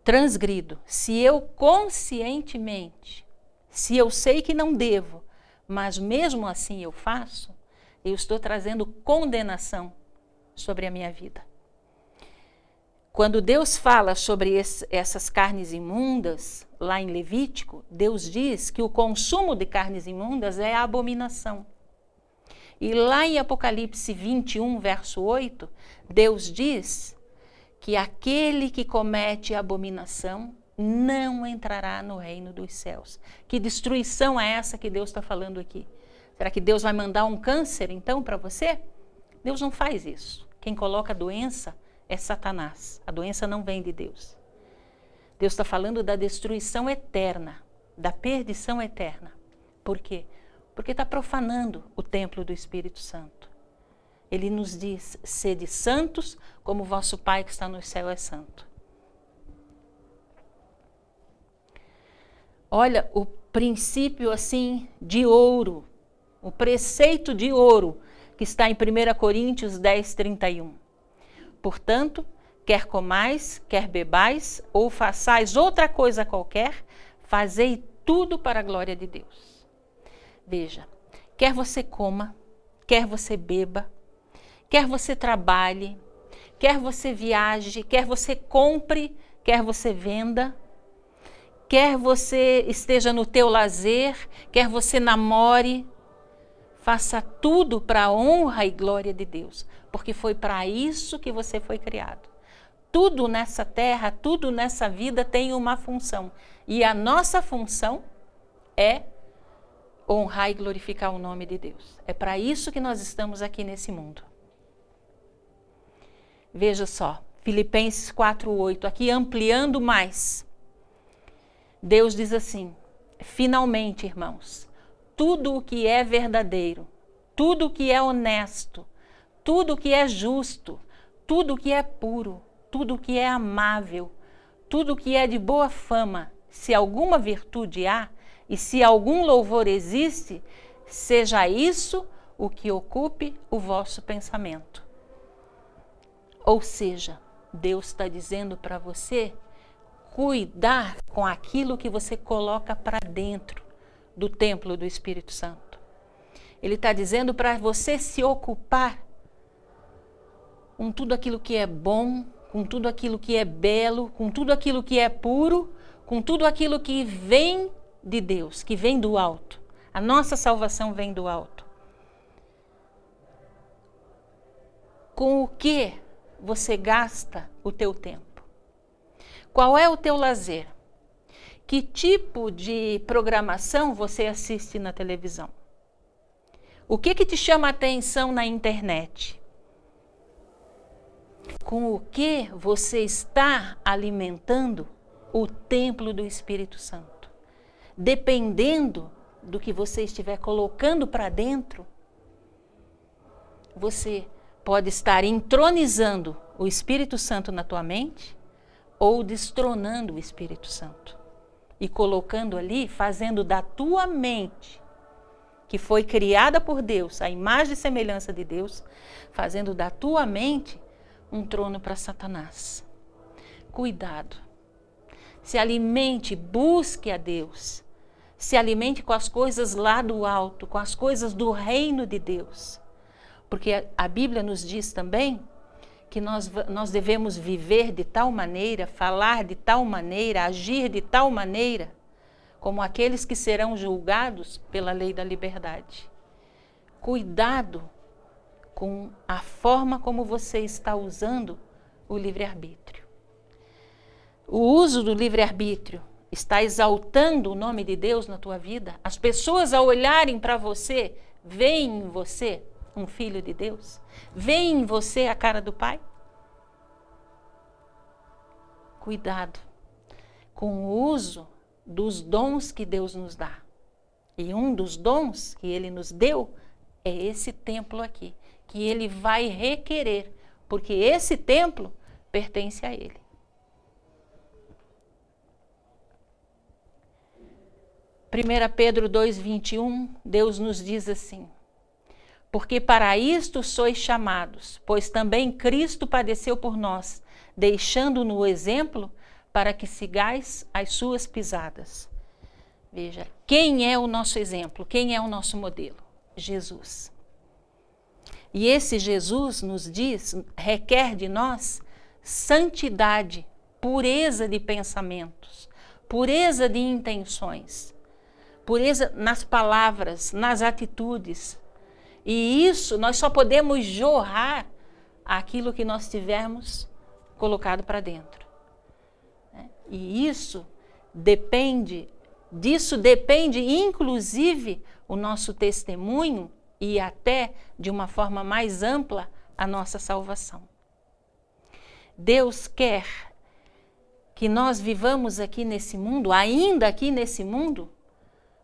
transgrido, se eu conscientemente, se eu sei que não devo, mas mesmo assim eu faço, eu estou trazendo condenação sobre a minha vida. Quando Deus fala sobre essas carnes imundas, lá em Levítico, Deus diz que o consumo de carnes imundas é abominação. E lá em Apocalipse 21, verso 8, Deus diz que aquele que comete abominação não entrará no reino dos céus. Que destruição é essa que Deus está falando aqui? Será que Deus vai mandar um câncer, então, para você? Deus não faz isso. Quem coloca a doença é Satanás. A doença não vem de Deus. Deus está falando da destruição eterna, da perdição eterna. Por quê? Porque está profanando o templo do Espírito Santo. Ele nos diz, sede santos, como vosso Pai que está no céu é santo. Olha o princípio assim de ouro, o preceito de ouro, que está em 1 Coríntios 10, 31. Portanto, quer comais, quer bebais, ou façais outra coisa qualquer, fazei tudo para a glória de Deus. Veja, quer você coma, quer você beba, quer você trabalhe, quer você viaje, quer você compre, quer você venda, quer você esteja no teu lazer, quer você namore, faça tudo para a honra e glória de Deus, porque foi para isso que você foi criado. Tudo nessa terra, tudo nessa vida tem uma função, e a nossa função é honrar e glorificar o nome de Deus. É para isso que nós estamos aqui nesse mundo. Veja só, Filipenses 4:8, aqui ampliando mais. Deus diz assim, finalmente, irmãos, tudo o que é verdadeiro, tudo o que é honesto, tudo o que é justo, tudo o que é puro, tudo o que é amável, tudo o que é de boa fama, se alguma virtude há, e se algum louvor existe, seja isso o que ocupe o vosso pensamento. Ou seja, Deus está dizendo para você cuidar com aquilo que você coloca para dentro do templo do Espírito Santo. Ele está dizendo para você se ocupar com tudo aquilo que é bom, com tudo aquilo que é belo, com tudo aquilo que é puro, com tudo aquilo que vem de Deus, que vem do alto. A nossa salvação vem do alto. Com o que você gasta o teu tempo? Qual é o teu lazer? Que tipo de programação você assiste na televisão? O que te chama a atenção na internet? Com o que você está alimentando o templo do Espírito Santo? Dependendo do que você estiver colocando para dentro, você pode estar entronizando o Espírito Santo na tua mente ou destronando o Espírito Santo e colocando ali, fazendo da tua mente, que foi criada por Deus, a imagem e semelhança de Deus, fazendo da tua mente um trono para Satanás. Cuidado. Se alimente, busque a Deus. Se alimente com as coisas lá do alto, com as coisas do reino de Deus. Porque a Bíblia nos diz também que nós devemos viver de tal maneira, falar de tal maneira, agir de tal maneira, como aqueles que serão julgados pela lei da liberdade. Cuidado com a forma como você está usando o livre-arbítrio. O uso do livre-arbítrio está exaltando o nome de Deus na tua vida? As pessoas, ao olharem para você, veem em você um filho de Deus? Veem em você a cara do Pai? Cuidado com o uso dos dons que Deus nos dá. E um dos dons que Ele nos deu é esse templo aqui, que Ele vai requerer, porque esse templo pertence a Ele. Primeira Pedro 2:21, Deus nos diz assim: porque para isto sois chamados, pois também Cristo padeceu por nós, deixando-nos exemplo para que sigais as suas pisadas. Veja, quem é o nosso exemplo? Quem é o nosso modelo? Jesus. E esse Jesus nos diz, requer de nós santidade, pureza de pensamentos, pureza de intenções, pureza nas palavras, nas atitudes. E isso nós só podemos jorrar aquilo que nós tivermos colocado para dentro. E disso depende inclusive o nosso testemunho e até de uma forma mais ampla a nossa salvação. Deus quer que nós vivamos aqui nesse mundo, ainda aqui nesse mundo,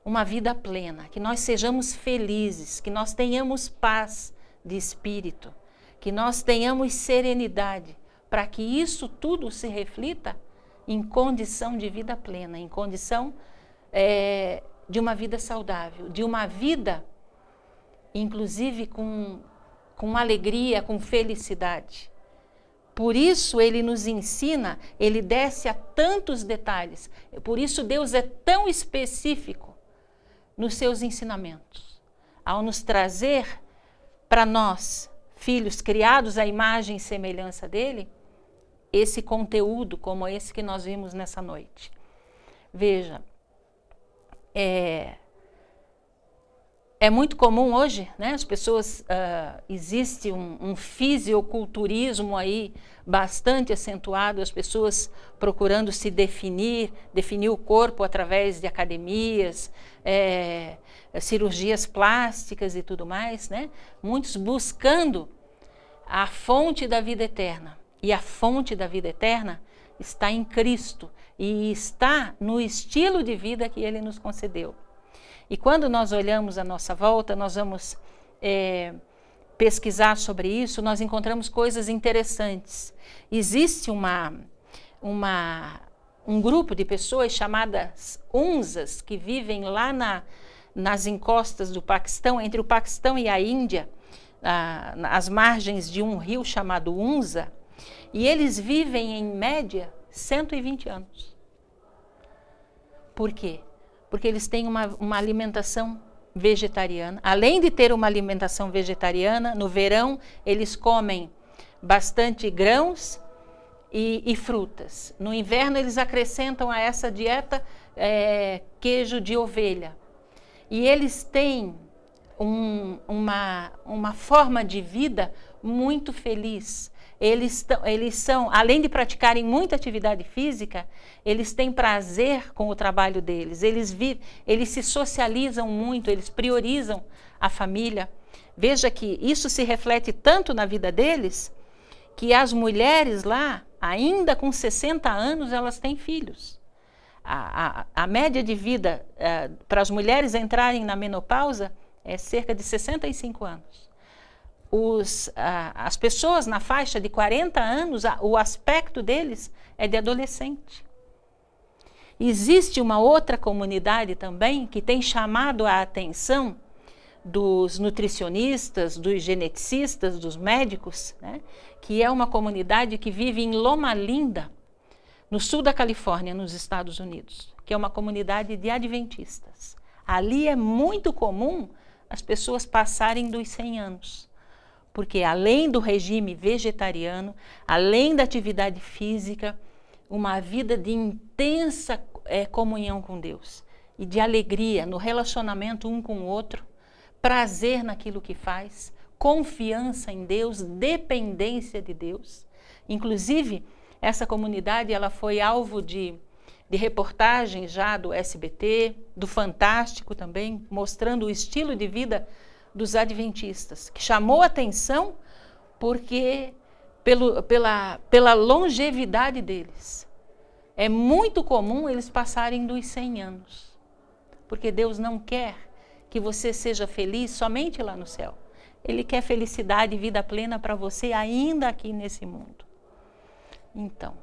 uma vida plena, que nós sejamos felizes, que nós tenhamos paz de espírito, que nós tenhamos serenidade, para que isso tudo se reflita em condição de vida plena, em condição de uma vida saudável, de uma vida, inclusive com alegria, com felicidade. Por isso ele nos ensina, ele desce a tantos detalhes, por isso Deus é tão específico nos seus ensinamentos, ao nos trazer para nós, filhos criados à imagem e semelhança dele, esse conteúdo como esse que nós vimos nessa noite. Veja, é muito comum hoje, né? As pessoas, existe um fisiculturismo aí bastante acentuado, as pessoas procurando se definir o corpo através de academias, cirurgias plásticas e tudo mais, né? Muitos buscando a fonte da vida eterna. E a fonte da vida eterna está em Cristo e está no estilo de vida que Ele nos concedeu. E quando nós olhamos à nossa volta, nós vamos pesquisar sobre isso, nós encontramos coisas interessantes. Existe um grupo de pessoas chamadas Hunzas, que vivem lá nas encostas do Paquistão, entre o Paquistão e a Índia, às margens de um rio chamado Hunza, e eles vivem em média 120 anos. Por quê? Porque eles têm uma alimentação vegetariana. Além de ter uma alimentação vegetariana, no verão eles comem bastante grãos e frutas. No inverno eles acrescentam a essa dieta queijo de ovelha. E eles têm uma forma de vida muito feliz. Eles são, além de praticarem muita atividade física, eles têm prazer com o trabalho deles, eles se socializam muito, eles priorizam a família. Veja que isso se reflete tanto na vida deles, que as mulheres lá, ainda com 60 anos, elas têm filhos. A média de vida para as mulheres entrarem na menopausa é cerca de 65 anos. As pessoas na faixa de 40 anos, o aspecto deles é de adolescente. Existe uma outra comunidade também que tem chamado a atenção dos nutricionistas, dos geneticistas, dos médicos, né? Que é uma comunidade que vive em Loma Linda, no sul da Califórnia, nos Estados Unidos, que é uma comunidade de adventistas. Ali é muito comum as pessoas passarem dos 100 anos. Porque além do regime vegetariano, além da atividade física, uma vida de intensa comunhão com Deus e de alegria no relacionamento um com o outro, prazer naquilo que faz, confiança em Deus, dependência de Deus. Inclusive, essa comunidade ela foi alvo de reportagens já do SBT, do Fantástico também, mostrando o estilo de vida dos adventistas, que chamou atenção porque pela longevidade deles. É muito comum eles passarem dos 100 anos, porque Deus não quer que você seja feliz somente lá no céu. Ele quer felicidade e vida plena para você ainda aqui nesse mundo. Então,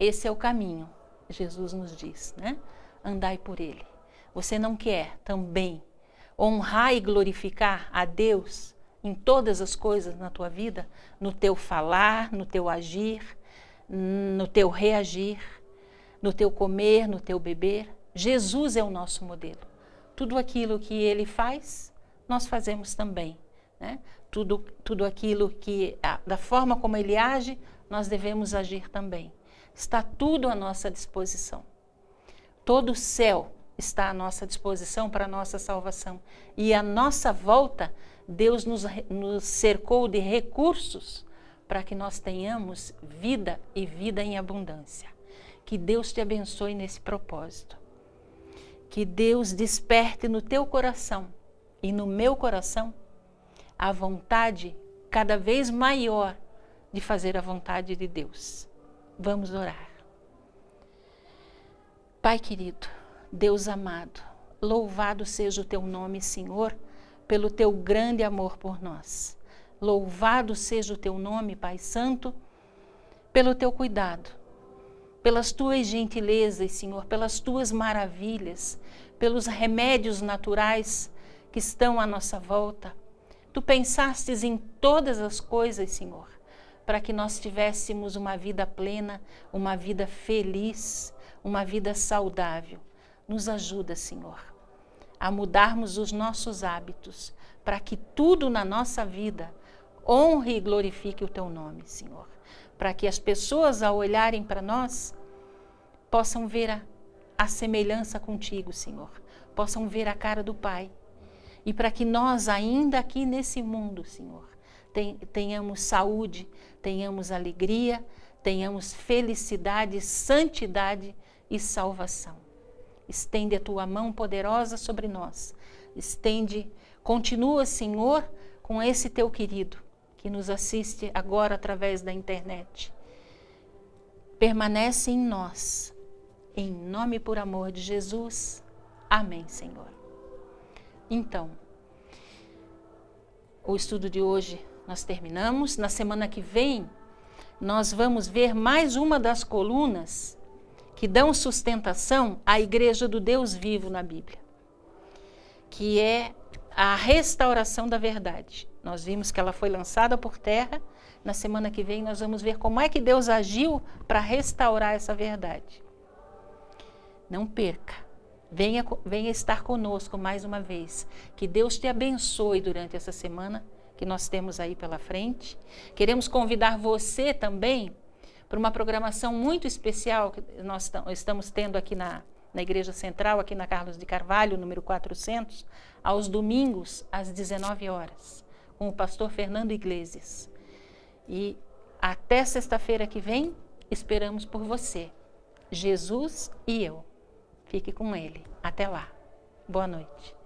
esse é o caminho, Jesus nos diz, né? Andai por ele. Você não quer também honrar e glorificar a Deus em todas as coisas na tua vida, no teu falar, no teu agir, no teu reagir, no teu comer, no teu beber? Jesus é o nosso modelo. Tudo aquilo que ele faz, nós fazemos também, né? Tudo aquilo que, da forma como ele age, nós devemos agir também. Está tudo à nossa disposição. Todo o céu está à nossa disposição para a nossa salvação. E à nossa volta, Deus nos cercou de recursos para que nós tenhamos vida e vida em abundância. Que Deus te abençoe nesse propósito. Que Deus desperte no teu coração e no meu coração a vontade cada vez maior de fazer a vontade de Deus. Vamos orar. Pai querido, Deus amado, louvado seja o teu nome, Senhor, pelo teu grande amor por nós. Louvado seja o teu nome, Pai Santo, pelo teu cuidado, pelas tuas gentilezas, Senhor, pelas tuas maravilhas, pelos remédios naturais que estão à nossa volta. Tu pensastes em todas as coisas, Senhor, para que nós tivéssemos uma vida plena, uma vida feliz, uma vida saudável. Nos ajuda, Senhor, a mudarmos os nossos hábitos, para que tudo na nossa vida honre e glorifique o teu nome, Senhor. Para que as pessoas, ao olharem para nós, possam ver a semelhança contigo, Senhor. Possam ver a cara do Pai. E para que nós, ainda aqui nesse mundo, Senhor, tenhamos saúde, tenhamos alegria, tenhamos felicidade, santidade e salvação. Estende a tua mão poderosa sobre nós. Continua, Senhor, com esse teu querido, que nos assiste agora através da internet. Permanece em nós, em nome e por amor de Jesus. Amém, Senhor. Então, o estudo de hoje nós terminamos. Na semana que vem, nós vamos ver mais uma das colunas que dão sustentação à Igreja do Deus vivo na Bíblia, que é a restauração da verdade. Nós vimos que ela foi lançada por terra. Na semana que vem nós vamos ver como é que Deus agiu para restaurar essa verdade. Não perca. Venha estar conosco mais uma vez. Que Deus te abençoe durante essa semana que nós temos aí pela frente. Queremos convidar você também para uma programação muito especial que nós estamos tendo aqui na Igreja Central, aqui na Carlos de Carvalho, número 400, aos domingos, às 19 horas, com o pastor Fernando Iglesias. E até sexta-feira que vem, esperamos por você, Jesus e eu. Fique com Ele. Até lá. Boa noite.